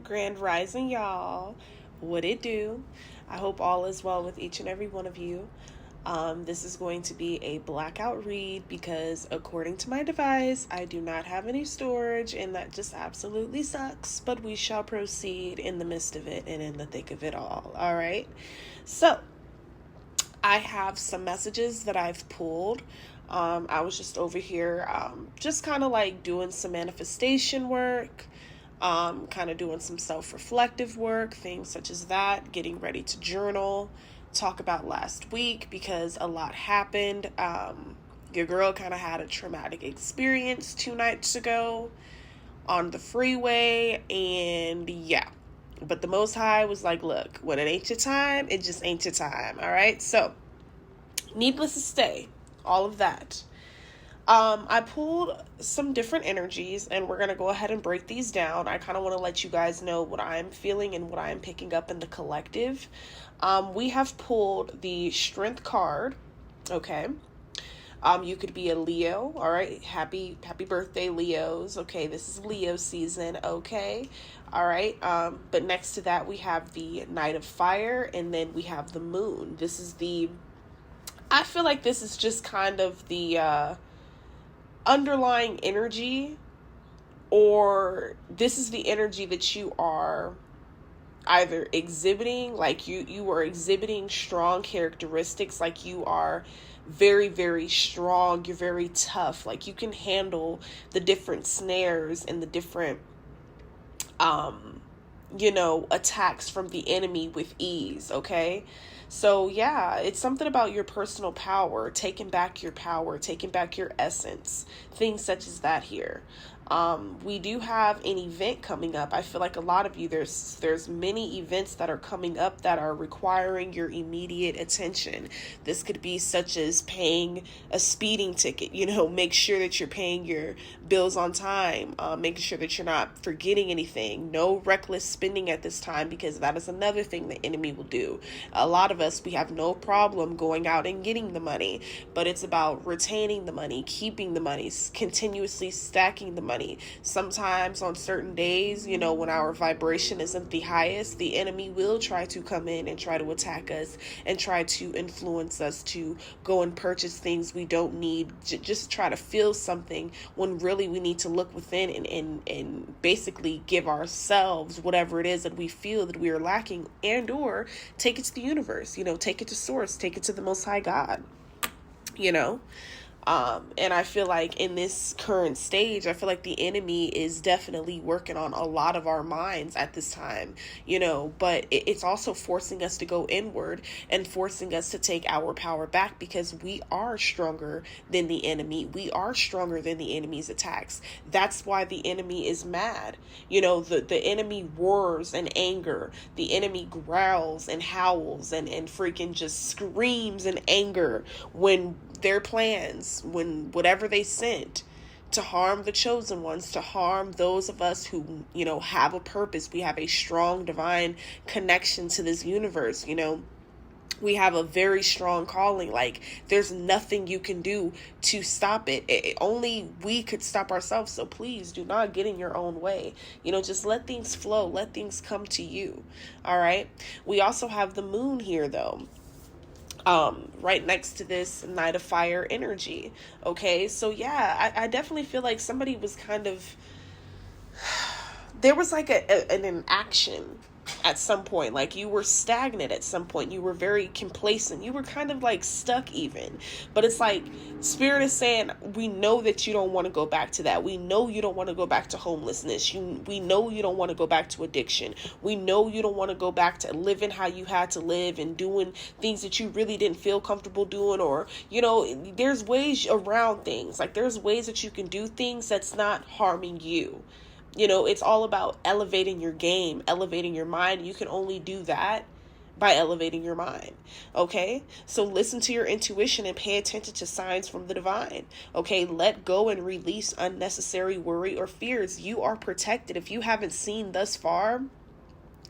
Grand Rising, y'all. What it do? I hope all is well with each and every one of you. This is going to be a blackout read because, according to my device, I do not have any storage, and that just absolutely sucks. But we shall proceed in the midst of it and in the thick of it all. All right. So, I have some messages that I've pulled. I was just over here, just kind of like doing some manifestation work, kind of doing some self-reflective work, things such as that, getting ready to journal, talk about last week because a lot happened. Your girl kind of had a traumatic experience 2 nights ago on the freeway, and yeah. But the Most High was like, look, when it ain't your time, it just ain't your time, all right? So, needless to say, all of that. I pulled some different energies, and we're going to go ahead and break these down. I kind of want to let you guys know what I'm feeling and what I'm picking up in the collective. We have pulled the Strength card, okay? You could be a Leo, all right? Happy birthday, Leos. Okay, this is Leo season, okay? All right. But next to that, we have the Knight of Fire, and then we have the Moon. I feel like this is just kind of the underlying energy, or this is the energy that you are either exhibiting, like you are exhibiting strong characteristics, like you are very, very strong, you're very tough, like you can handle the different snares and the different attacks from the enemy with ease, okay? So yeah, it's something about your personal power, taking back your essence, things such as that here. We do have an event coming up. I feel like a lot of you, there's many events that are coming up that are requiring your immediate attention. This could be such as paying a speeding ticket, make sure that you're paying your bills on time, making sure that you're not forgetting anything, no reckless spending at this time, because that is another thing the enemy will do. A lot of us, we have no problem going out and getting the money, but it's about retaining the money, keeping the money, continuously stacking the money. Sometimes on certain days, when our vibration isn't the highest, the enemy will try to come in and try to attack us and try to influence us to go and purchase things we don't need, just try to feel something, when really we need to look within and basically give ourselves whatever it is that we feel that we are lacking, and or take it to the universe, take it to source, take it to the Most High God, and I feel like in this current stage, I feel like the enemy is definitely working on a lot of our minds at this time, but it's also forcing us to go inward and forcing us to take our power back, because we are stronger than the enemy. We are stronger than the enemy's attacks. That's why the enemy is mad. The enemy roars in anger. The enemy growls and howls and freaking just screams in anger when their plans, when whatever they sent to harm the chosen ones, to harm those of us who, have a purpose. We have a strong divine connection to this universe. We have a very strong calling. Like, there's nothing you can do to stop it. Only we could stop ourselves. So please do not get in your own way. Just let things flow. Let things come to you. All right. We also have the Moon here, though. Right next to this Knight of Fire energy. Okay, so yeah, I definitely feel like somebody was kind of, there was like an action at some point. Like, you were stagnant at some point. You were very complacent. You were kind of like stuck even. But it's like Spirit is saying, we know that you don't want to go back to that. We know you don't want to go back to homelessness. We know you don't want to go back to addiction. We know you don't want to go back to living how you had to live and doing things that you really didn't feel comfortable doing, or, there's ways around things. Like, there's ways that you can do things that's not harming you. It's all about elevating your game, elevating your mind. You can only do that by elevating your mind. Okay? So listen to your intuition and pay attention to signs from the divine. Okay? Let go and release unnecessary worry or fears. You are protected. If you haven't seen thus far,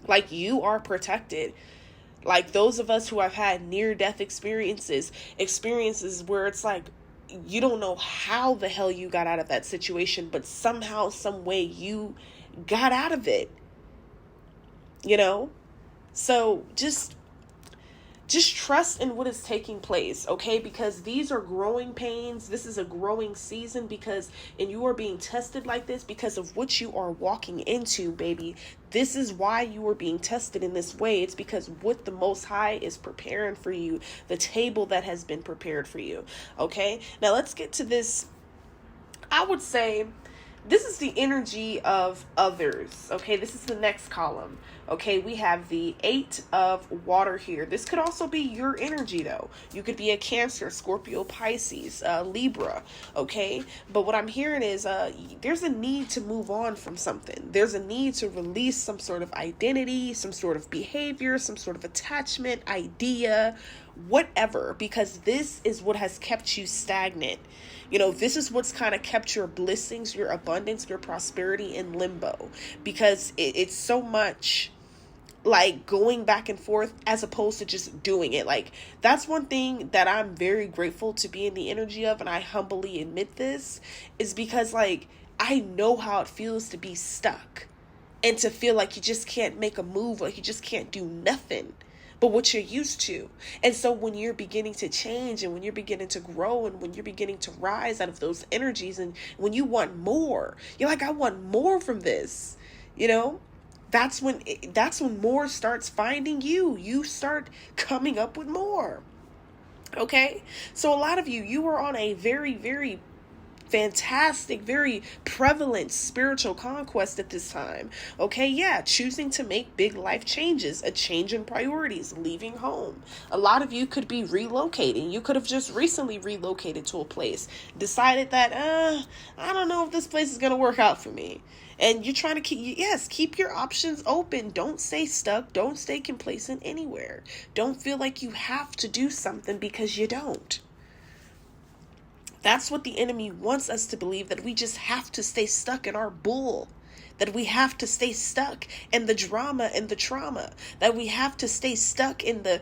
like, you are protected. Like, those of us who have had near-death experiences where it's like, you don't know how the hell you got out of that situation, but somehow, some way you got out of it. you know? So just trust in what is taking place, okay? Because these are growing pains. This is a growing season and you are being tested like this because of what you are walking into, baby. This is why you are being tested in this way. It's because what the Most High is preparing for you, the table that has been prepared for you, okay? Now let's get to this. I would say this is the energy of others, okay? This is the next column, okay? We have the 8 of water here. This could also be your energy, though. You could be a Cancer, Scorpio, Pisces, Libra, okay? But what I'm hearing is there's a need to move on from something. There's a need to release some sort of identity, some sort of behavior, some sort of attachment, idea, whatever, because this is what has kept you stagnant. You know, this is what's kind of kept your blessings, your abundance, your prosperity in limbo, because it's so much like going back and forth as opposed to just doing it. Like, that's one thing that I'm very grateful to be in the energy of, and I humbly admit this, is because like I know how it feels to be stuck and to feel like you just can't make a move, like you just can't do nothing but what you're used to. And so when you're beginning to change and when you're beginning to grow and when you're beginning to rise out of those energies and when you want more, you're like, I want more from this, you know? That's when more starts finding you. You start coming up with more. Okay? So a lot of you are on a very, very fantastic, very prevalent spiritual conquest at this time. Okay, yeah, choosing to make big life changes, a change in priorities, leaving home. A lot of you could be relocating. You could have just recently relocated to a place, decided that I don't know if this place is going to work out for me. And you're trying to keep your options open. Don't stay stuck. Don't stay complacent anywhere. Don't feel like you have to do something because you don't. That's what the enemy wants us to believe, that we just have to stay stuck in our bull, that we have to stay stuck in the drama and the trauma, that we have to stay stuck in the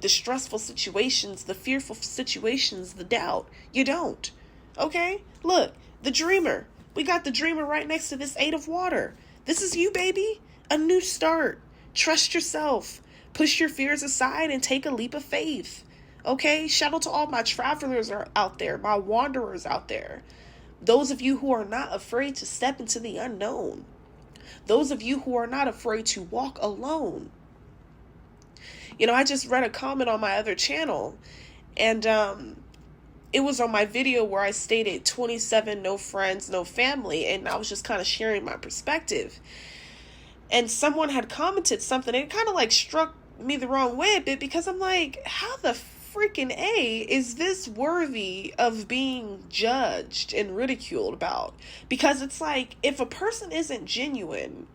stressful situations, the fearful situations, the doubt. You don't. Okay? Look, the dreamer. We got the dreamer right next to this 8 of water. This is you, baby. A new start. Trust yourself. Push your fears aside and take a leap of faith. Okay, shout out to all my travelers are out there, my wanderers out there. Those of you who are not afraid to step into the unknown. Those of you who are not afraid to walk alone. You know, I just read a comment on my other channel, and it was on my video where I stated 27, no friends, no family, and I was just kind of sharing my perspective. And someone had commented something, and it kind of like struck me the wrong way a bit, because I'm like, how the freaking A is this worthy of being judged and ridiculed about? Because it's like, if a person isn't genuine,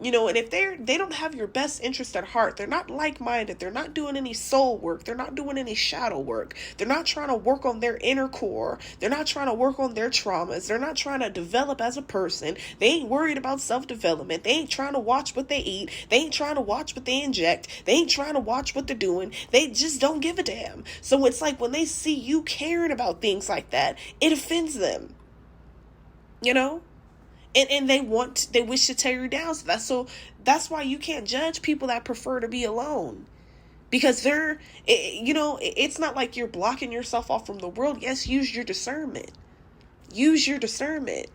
you know, and if they don't have your best interest at heart, they're not like-minded, they're not doing any soul work, they're not doing any shadow work, they're not trying to work on their inner core, they're not trying to work on their traumas, they're not trying to develop as a person, they ain't worried about self-development, they ain't trying to watch what they eat, they ain't trying to watch what they inject, they ain't trying to watch what they're doing, they just don't give a damn. So it's like when they see you caring about things like that, it offends them, you know? And they wish to tear you down. So that's why you can't judge people that prefer to be alone, because it's not like you're blocking yourself off from the world. Yes, use your discernment. Use your discernment.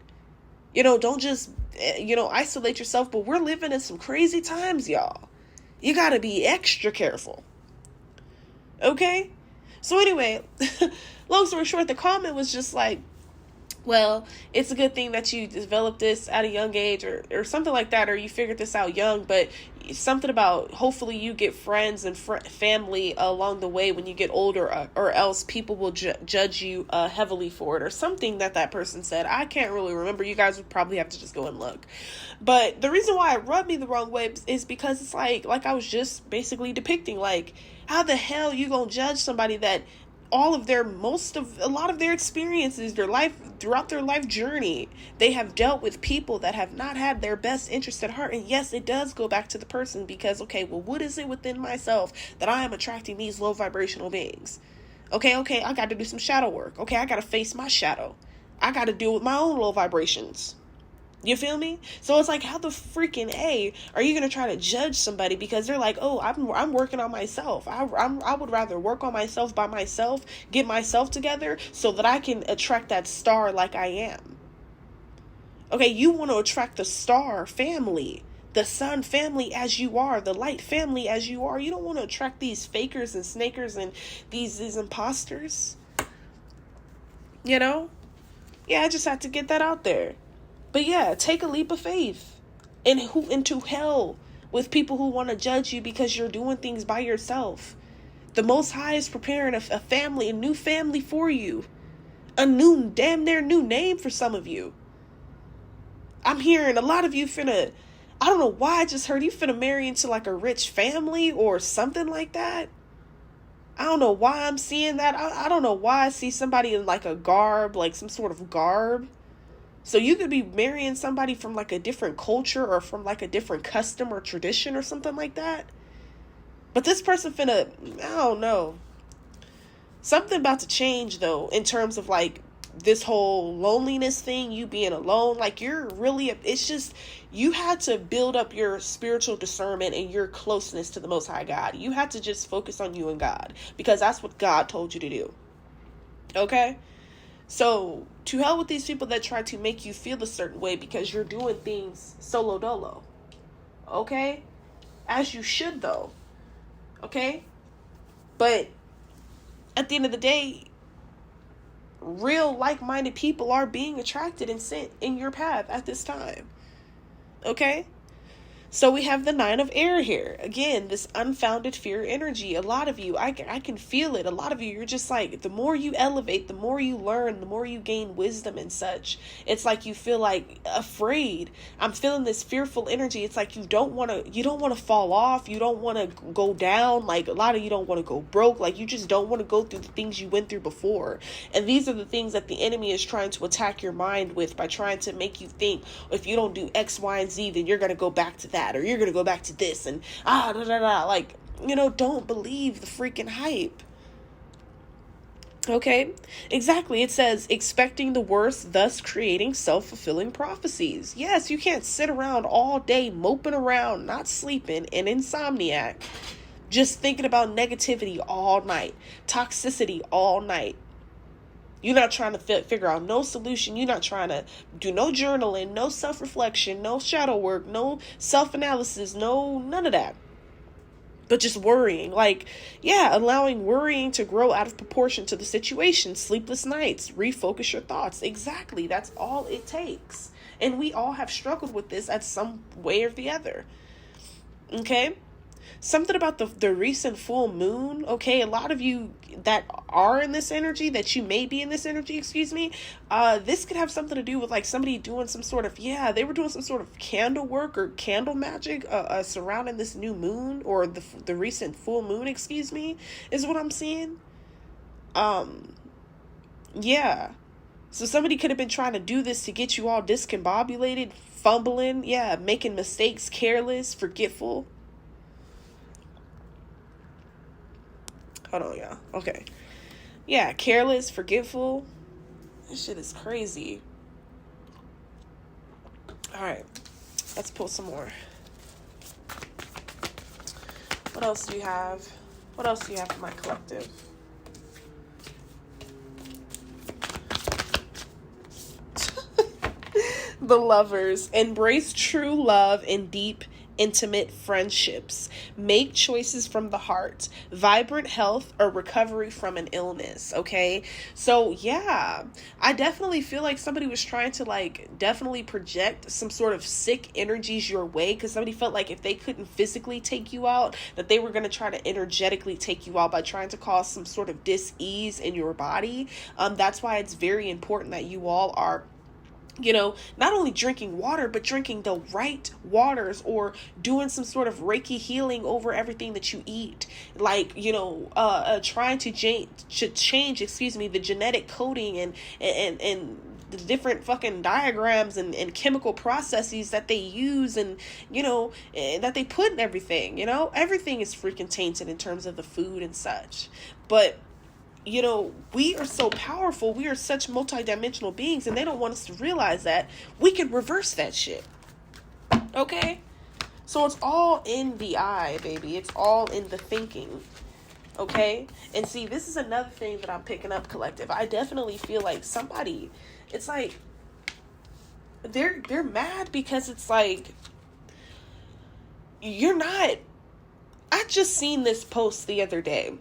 You know, don't just, isolate yourself. But we're living in some crazy times, y'all. You got to be extra careful. Okay? So anyway, long story short, the comment was just like, well, it's a good thing that you developed this at a young age or something like that, or you figured this out young, but something about hopefully you get friends and family along the way when you get older, or else people will judge you heavily for it, or something that person said. I can't really remember. You guys would probably have to just go and look. But the reason why it rubbed me the wrong way is because it's like I was just basically depicting, like, how the hell you gonna judge somebody that a lot of their experiences, throughout their life journey, they have dealt with people that have not had their best interest at heart. And yes, it does go back to the person, because, okay, well, what is it within myself that I am attracting these low vibrational beings? Okay, I got to do some shadow work. Okay, I got to face my shadow. I got to deal with my own low vibrations. You feel me? So it's like, how the freaking A are you going to try to judge somebody because they're like, oh, I'm working on myself. I would rather work on myself by myself, get myself together so that I can attract that star like I am. Okay, you want to attract the star family, the sun family as you are, the light family as you are. You don't want to attract these fakers and snakers and these imposters. You know? Yeah, I just had to get that out there. But yeah, take a leap of faith into hell with people who want to judge you because you're doing things by yourself. The Most High is preparing a family, a new family for you. Damn near new name for some of you. I'm hearing a lot of you I don't know why I just heard you finna marry into like a rich family or something like that. I don't know why I'm seeing that. I don't know why I see somebody in like a garb, like some sort of garb. So you could be marrying somebody from like a different culture or from like a different custom or tradition or something like that. But this person I don't know. Something about to change though, in terms of like this whole loneliness thing, you being alone. Like it's just, you had to build up your spiritual discernment and your closeness to the Most High God. You had to just focus on you and God because that's what God told you to do. Okay? So, to hell with these people that try to make you feel a certain way because you're doing things solo dolo. Okay? As you should, though. Okay? But, at the end of the day, real like-minded people are being attracted and sent in your path at this time. Okay? So we have the 9 of air here. Again, this unfounded fear energy. A lot of you, I can feel it. A lot of you, you're just like, the more you elevate, the more you learn, the more you gain wisdom and such. It's like you feel like afraid. I'm feeling this fearful energy. It's like you don't want to fall off. You don't want to go down. Like a lot of you don't want to go broke. Like you just don't want to go through the things you went through before. And these are the things that the enemy is trying to attack your mind with by trying to make you think if you don't do X, Y, and Z, then you're going to go back to that, or you're gonna go back to this, and like, don't believe the freaking hype. Okay, exactly. It says expecting the worst, thus creating self-fulfilling prophecies. Yes, you can't sit around all day moping around, not sleeping, and insomniac, just thinking about negativity all night, toxicity all night. You're not trying to figure out no solution. You're not trying to do no journaling, no self-reflection, no shadow work, no self-analysis, none of that. But just worrying. Like, yeah, allowing worrying to grow out of proportion to the situation. Sleepless nights. Refocus your thoughts. Exactly. That's all it takes. And we all have struggled with this at some way or the other. Okay? Something about the recent full moon. Okay, a lot of you that are in this energy, that you may be in this energy, this could have something to do with like somebody doing some sort of, they were doing some sort of candle work or candle magic surrounding this new moon, or the recent full moon, is what I'm seeing. Yeah. So somebody could have been trying to do this to get you all discombobulated, fumbling, making mistakes, careless, forgetful. Hold on, y'all. Okay. Yeah, careless, forgetful. This shit is crazy. Alright. Let's pull some more. What else do you have? What else do you have for my collective? The Lovers. Embrace true love and deep intimate friendships. Make choices from the heart. Vibrant health or recovery from an illness. Okay. So yeah, I definitely feel like somebody was trying to definitely project some sort of sick energies your way, because somebody felt like if they couldn't physically take you out, that they were going to try to energetically take you out by trying to cause some sort of dis-ease in your body. That's why it's very important that you all are not only drinking water, but drinking the right waters, or doing some sort of Reiki healing over everything that you eat. Trying to change, the genetic coding and the different fucking diagrams and chemical processes that they use and that they put in everything. Everything is freaking tainted in terms of the food and such. But we are so powerful. We are such multidimensional beings, and they don't want us to realize that we can reverse that shit. Okay? So it's all in the eye, baby. It's all in the thinking. Okay? And see, this is another thing that I'm picking up, collective. I definitely feel like somebody, it's like, they're mad because it's like, you're not, I just seen this post the other day.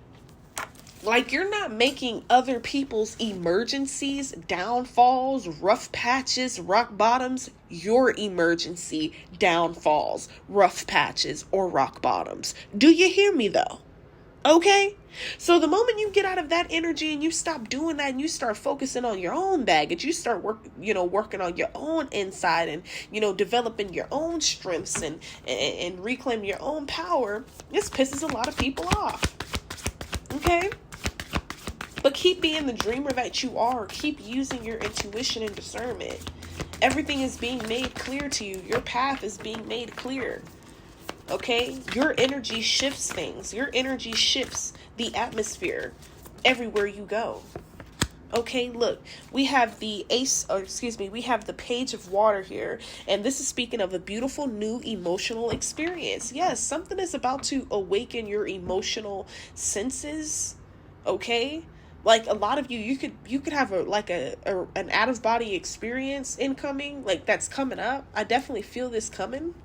Like, you're not making other people's emergencies, downfalls, rough patches, rock bottoms, your emergency, downfalls, rough patches, or rock bottoms. Do you hear me, though? Okay? So the moment you get out of that energy and you stop doing that and you start focusing on your own baggage, you start working on your own inside and, developing your own strengths and reclaim your own power, this pisses a lot of people off. Okay? But keep being the dreamer that you are. Keep using your intuition and discernment. Everything is being made clear to you. Your path is being made clear. Okay? Your energy shifts things. Your energy shifts the atmosphere everywhere you go. Okay, look, we have we have the Page of Water here, and this is speaking of a beautiful new emotional experience. Yes, something is about to awaken your emotional senses. Okay? Like, a lot of you could have an out of body experience incoming, like, that's coming up. I definitely feel this coming.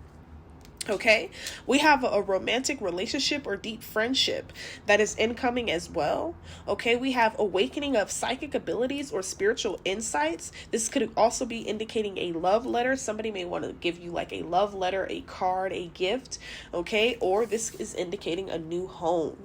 Okay, we have a romantic relationship or deep friendship that is incoming as well. Okay, we have awakening of psychic abilities or spiritual insights. This could also be indicating a love letter. Somebody may want to give you like a love letter, a card, a gift. Okay, or this is indicating a new home.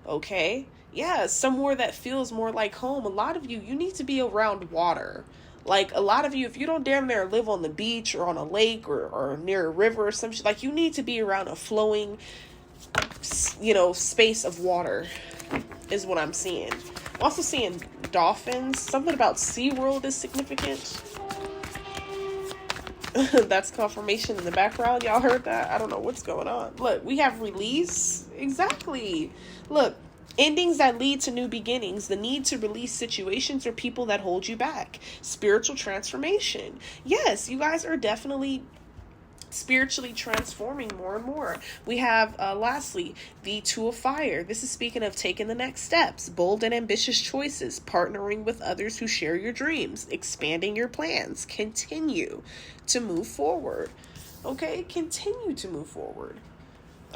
Okay, yeah, somewhere that feels more like home. A lot of you need to be around water. Like, a lot of you, if you don't damn near live on the beach or on a lake or near a river or some shit, like, you need to be around a flowing, space of water is what I'm seeing. I'm also seeing dolphins. Something about SeaWorld is significant. That's confirmation in the background. Y'all heard that? I don't know what's going on. Look, we have release. Exactly. Look, endings that lead to new beginnings, the need to release situations or people that hold you back, spiritual transformation. Yes, you guys are definitely spiritually transforming more and more. We have, lastly, the Two of Fire. This is speaking of taking the next steps, bold and ambitious choices, partnering with others who share your dreams, expanding your plans, continue to move forward. Okay, continue to move forward.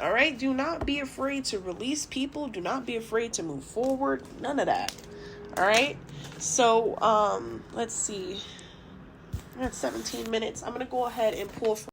All right, do not be afraid to release people. Do not be afraid to move forward. None of that. All right. So, let's see. We're at 17 minutes. I'm going to go ahead and pull from